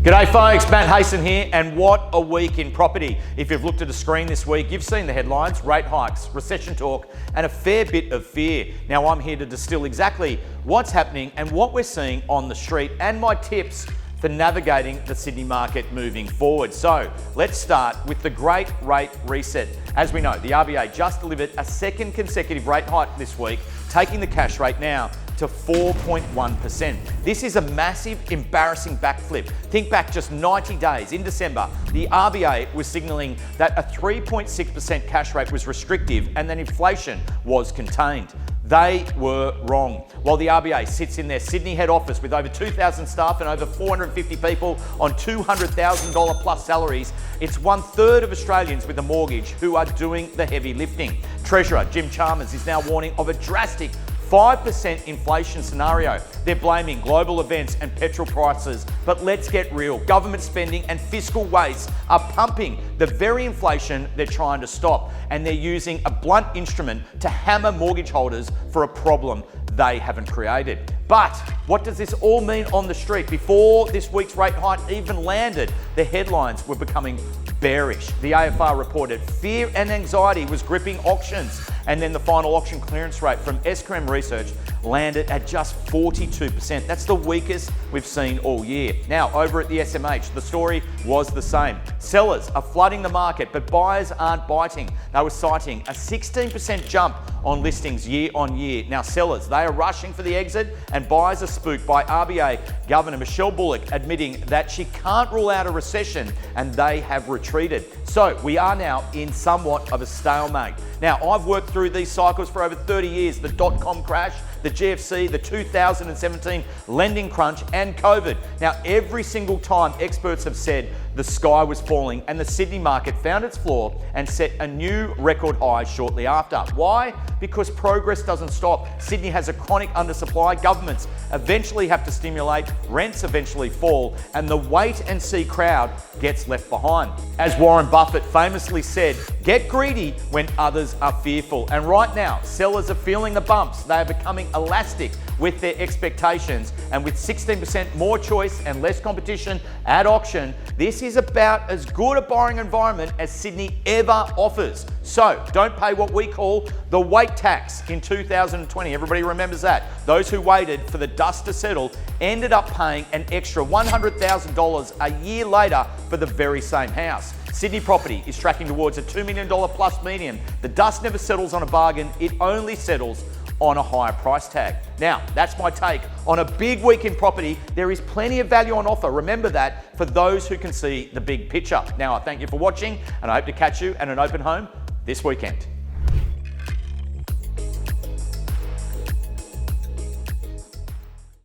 G'day folks, Matt Hayson here, and what a week in property. If you've looked at the screen this week, you've seen the headlines, rate hikes, recession talk, and a fair bit of fear. Now I'm here to distill exactly what's happening and what we're seeing on the street and my tips for navigating the Sydney market moving forward. So let's start with the great rate reset. As we know, the RBA just delivered a second consecutive rate hike this week, taking the cash rate now to 4.1%. This is a massive, embarrassing backflip. Think back just 90 days. In December, the RBA was signalling that a 3.6% cash rate was restrictive and that inflation was contained. They were wrong. While the RBA sits in their Sydney head office with over 2,000 staff and over 450 people on $200,000 plus salaries, it's 1/3 of Australians with a mortgage who are doing the heavy lifting. Treasurer Jim Chalmers is now warning of a drastic 5% inflation scenario. They're blaming global events and petrol prices, but let's get real. Government spending and fiscal waste are pumping the very inflation they're trying to stop, and they're using a blunt instrument to hammer mortgage holders for a problem they haven't created. But what does this all mean on the street? Before this week's rate hike even landed, the headlines were becoming bearish. The AFR reported fear and anxiety was gripping auctions, and then the final auction clearance rate from SCREM Research landed at just 42%. That's the weakest we've seen all year. Now, over at the SMH, the story was the same. Sellers are flooding the market, but buyers aren't biting. They were citing a 16% jump on listings year on year. Now, sellers, they are rushing for the exit, and buyers are spooked by RBA Governor Michelle Bullock admitting that she can't rule out a recession, and they have retreated. So we are now in somewhat of a stalemate. Now, I've worked through these cycles for over 30 years, the dot-com crash, the GFC, the 2017 lending crunch, and COVID. Now, every single time experts have said the sky was falling and the Sydney market found its floor and set a new record high shortly after. Why? Because progress doesn't stop. Sydney has a chronic undersupply. Governments eventually have to stimulate, rents eventually fall, and the wait and see crowd gets left behind. As Warren Buffett famously said, get greedy when others are fearful. And right now, sellers are feeling the bumps. They are becoming elastic with their expectations, and with 16% more choice and less competition at auction, this is about as good a buying environment as Sydney ever offers. So don't pay what we call the wait tax in 2020. Everybody remembers that. Those who waited for the dust to settle ended up paying an extra $100,000 a year later for the very same house. Sydney property is tracking towards a $2 million plus median. The dust never settles on a bargain, it only settles on a higher price tag. Now, that's my take on a big week in property. There is plenty of value on offer. Remember that for those who can see the big picture. Now, I thank you for watching, and I hope to catch you at an open home this weekend.